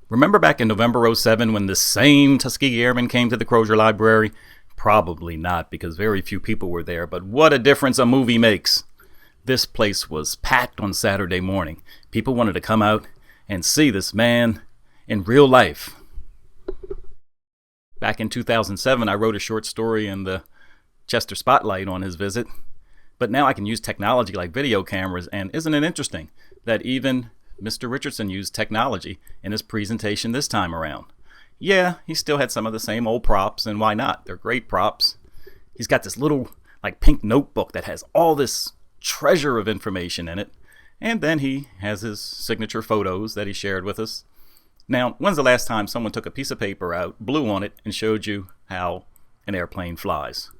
Remember back in November '07 when the same Tuskegee Airman came to the Crozer Library? Probably not, because very few people were there, but what a difference a movie makes. This place was packed on Saturday morning. People wanted to come out and see this man in real life. Back in 2007, I wrote a short story in the Chester Spotlight on his visit. But now I can use technology like video cameras, and isn't it interesting that even Mr. Richardson used technology in his presentation this time around? Yeah, he still had some of the same old props, and why not? They're great props. He's got this little pink notebook that has all this treasure of information in it, and then he has his signature photos that he shared with us. Now, when's the last time someone took a piece of paper out, blew on it, and showed you how an airplane flies?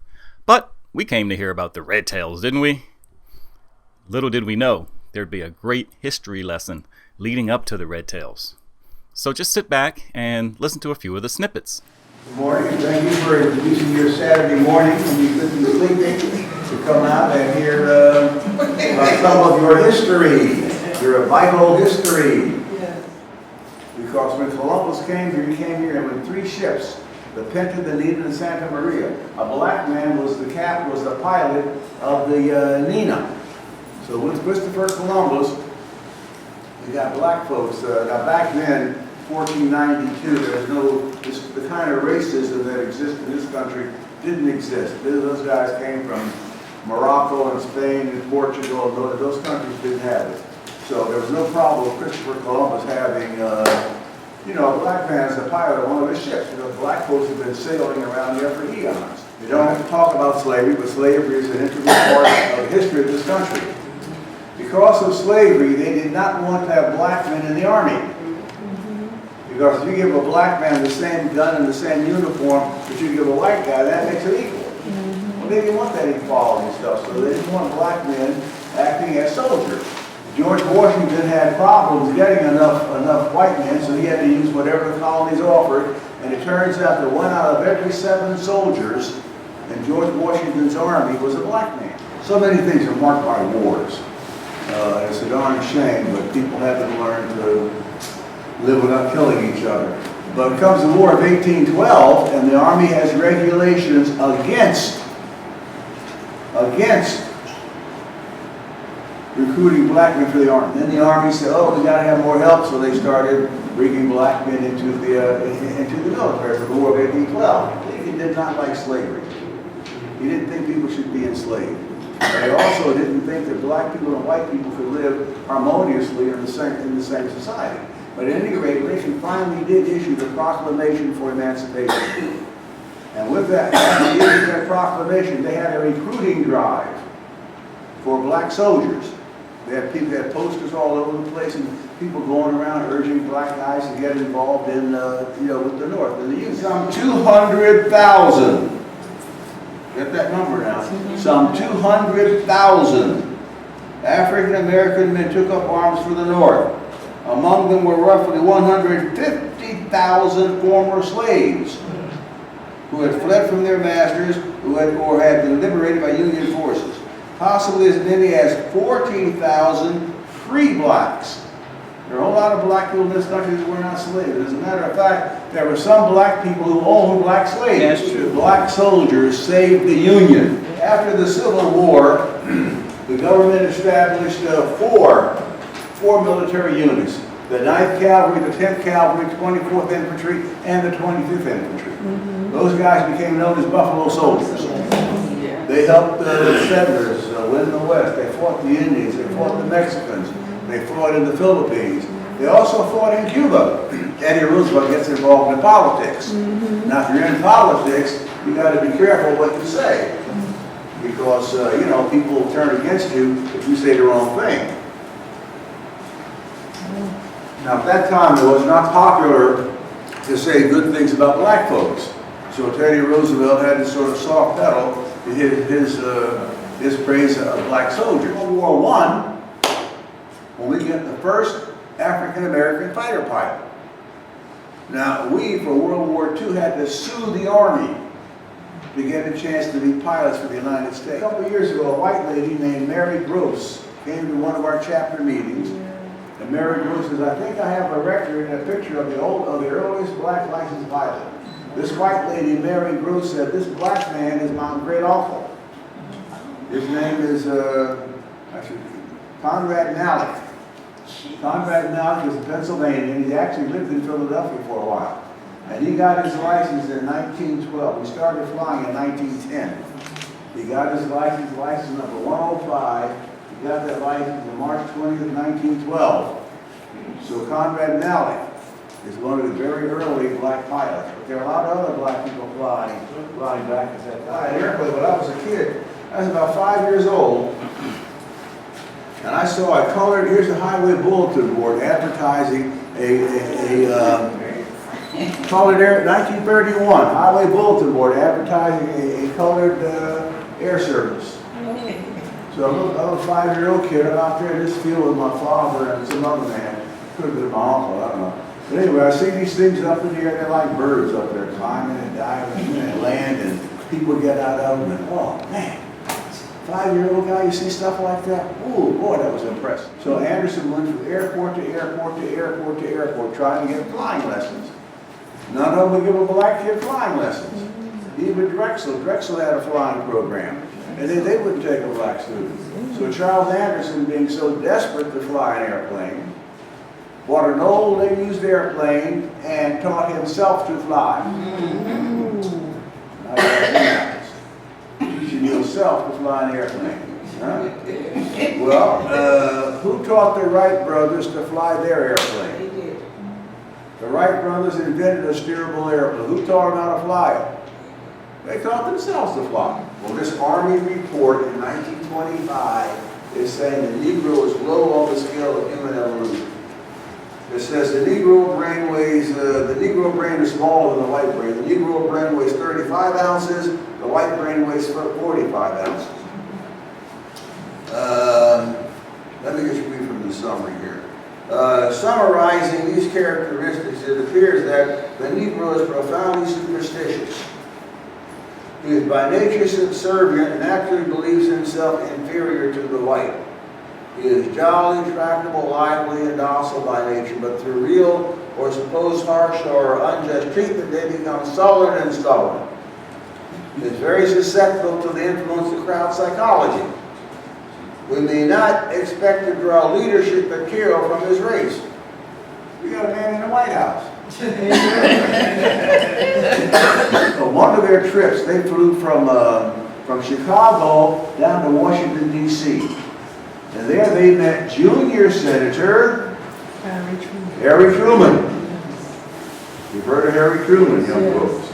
But we came to hear about the red tails, didn't we? Little did we know there'd be a great history lesson leading up to the red tails. So just sit back and listen to a few of the snippets. Good morning, and thank you for using your Saturday morning when you couldn't be sleeping to come out and hear about some of your history, your vital history. Because when Columbus came here, he came here with 3 ships, the Pinta, the Nina, and Santa Maria. A black man was the pilot of the Nina. So with Christopher Columbus, we got black folks. Now back then, 1492, there's the kind of racism that exists in this country didn't exist. Those guys came from Morocco and Spain and Portugal. Those countries didn't have it. So there was no problem with Christopher Columbus having, a black man as a pilot of one of his ships. Black folks have been sailing around here for eons. You don't have to talk about slavery, but slavery is an integral part of the history of this country. Because of slavery, they did not want to have black men in the army. Because if you give a black man the same gun and the same uniform that you give a white guy, that makes it equal. Well, they didn't want that equality stuff, so they didn't want black men acting as soldiers. George Washington had problems getting enough white men, so he had to use whatever the colonies offered. And it turns out that 1 out of every 7 soldiers in George Washington's army was a black man. So many things are marked by wars. It's a darn shame, but people haven't learned to live without killing each other. But it comes the War of 1812, and the Army has regulations against recruiting black men for the Army. Then the Army said, oh, we got to have more help, so they started bringing black men into the military for the War of 1812. Lincoln did not like slavery. He didn't think people should be enslaved. They also didn't think that black people and white people could live harmoniously in the same society. But at any rate, Lincoln finally did issue the Proclamation for Emancipation. And with that, after he issued that proclamation, they had a recruiting drive for black soldiers. They had posters all over the place, and people going around urging black guys to get involved in, with the North. And the youth, some 200,000. Get that number now. Some 200,000 African American men took up arms for the North. Among them were roughly 150,000 former slaves who had fled from their masters or had been liberated by Union forces. Possibly as many as 14,000 free blacks. There are a whole lot of black people in this country that were not slaves. As a matter of fact, there were some black people who owned black slaves. That's true. Black soldiers saved the Union. After the Civil War, the government established four military units. The 9th Cavalry, the 10th Cavalry, 24th Infantry, and the 25th Infantry. Those guys became known as Buffalo Soldiers. They helped the settlers win the West. They fought the Indians. They fought the Mexicans. They fought in the Philippines. They also fought in Cuba. Teddy Roosevelt gets involved in politics. Now, if you're in politics, you got to be careful what you say. Because, people will turn against you if you say the wrong thing. Now, at that time, it was not popular to say good things about black folks. So Teddy Roosevelt had to sort of soft pedal his praise of black soldiers. World War I, when we get the first African-American fighter pilot. Now, we, for World War II, had to sue the Army to get a chance to be pilots for the United States. A couple of years ago, a white lady named Mary Gross came to one of our chapter meetings, And Mary Bruce says, I think I have a record and a picture of the earliest black licensed pilot. This white lady, Mary Bruce, said, this black man is my great uncle. His name is Conrad Malik. Conrad Malik is in Pennsylvania, and he actually lived in Philadelphia for a while. And he got his license in 1912. He started flying in 1910. He got his license number 105. He got that license on March 20th, 1912. So Conrad Malik is one of the very early black pilots. But there are a lot of other black people flying back at that time. When I was a kid, I was about 5 years old, and I saw a colored, here's a highway bulletin board advertising colored air, 1931, highway bulletin board advertising a colored air service. So I'm a 5-year-old kid, I'm out there in this field with my father and some other man. Could have been my uncle, I don't know. But anyway, I see these things up in the air, they're like birds up there, climbing and diving and land, and people get out of them, and oh man, 5-year-old guy, you see stuff like that? Oh boy, that was impressive. So Anderson went from airport to airport to airport to airport trying to get flying lessons. None of them would give a black kid flying lessons. Even Drexel had a flying program, and they wouldn't take a black student. So Charles Anderson, being so desperate to fly an airplane, bought an old used airplane and taught himself to fly. Teaching yourself to fly an airplane. Huh? Well, who taught the Wright brothers to fly their airplane? The Wright brothers invented a steerable airplane. Who taught them how to fly it? They taught themselves to fly. Well, this Army report in 1925 is saying the Negro is low on the scale of human evolution. It says the Negro brain is smaller than the white brain. The Negro brain weighs 35 ounces. The white brain weighs 45 ounces. Let me just read from the summary here. Summarizing these characteristics, it appears that the Negro is profoundly superstitious. He is by nature subservient and actually believes himself inferior to the white. He is jolly, tractable, lively, and docile by nature, but through real or supposed harsh or unjust treatment, they become sullen and stubborn. He is very susceptible to the influence of crowd psychology. We may not expect to draw leadership material from his race. We got a man in the White House. So one of their trips, they flew from Chicago down to Washington, D.C. And there they met Junior Senator Harry Truman. You've heard of Harry Truman, young folks.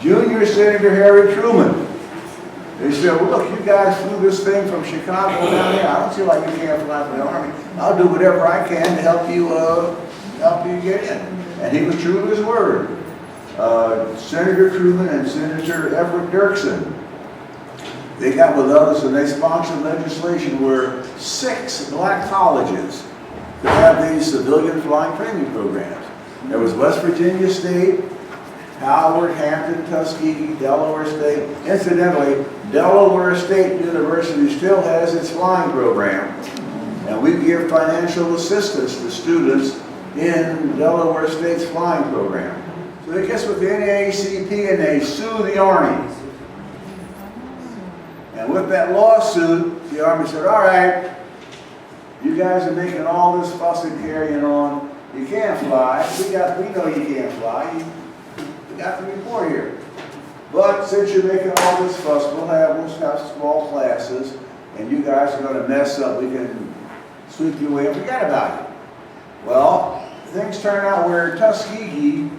Junior Senator Harry Truman. They said, well, look, you guys flew this thing from Chicago down here. I don't see why you can't fly for the Army. I'll do whatever I can to help you get in. And he was true to his word. Senator Truman and Senator Everett Dirksen, they got with others and they sponsored legislation where 6 black colleges could have these civilian flying training programs. There was West Virginia State, Howard, Hampton, Tuskegee, Delaware State. Incidentally, Delaware State University still has its flying program, and we give financial assistance to students in Delaware State's flying program. So they gets with the NAACP and they sue the Army. And with that lawsuit, the Army said, all right, you guys are making all this fuss and carrying on. You can't fly. We know you can't fly. You got the report here. But since you're making all this fuss, we'll have small classes, and you guys are going to mess up. We can sweep you away and forget about it. Well, things turn out where Tuskegee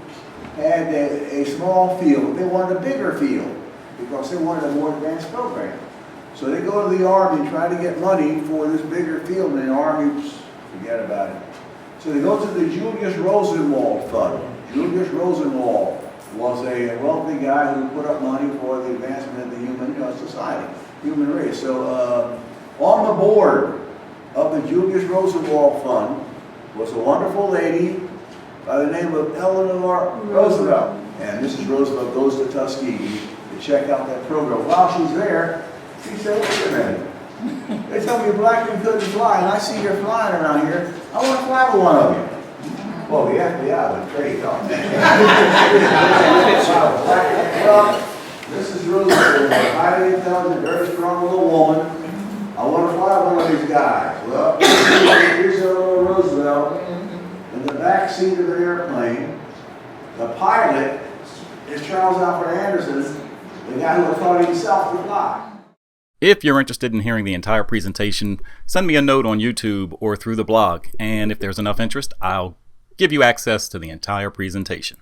had a small field. They wanted a bigger field because they wanted a more advanced program. So they go to the Army and try to get money for this bigger field, and the Army, forget about it. So they go to the Julius Rosenwald Fund. Julius Rosenwald was a wealthy guy who put up money for the advancement of the human society, human race. So on the board of the Julius Rosenwald Fund was a wonderful lady by the name of Eleanor Roosevelt. And Mrs. Roosevelt goes to Tuskegee to check out that program. While she's there, she said, wait a minute, They tell me a black man couldn't fly, and I see you're flying around here. I want to fly with one of you. Well, the FBI would trade off. Well, this is Roosevelt, a highly intelligent, very strong little woman. I want to fly with one of these guys. Well, here's little Roosevelt in the back seat of an airplane. The pilot is Charles Alfred Anderson, the guy who taught himself to fly. If you're interested in hearing the entire presentation, send me a note on YouTube or through the blog, and if there's enough interest, I'll give you access to the entire presentation.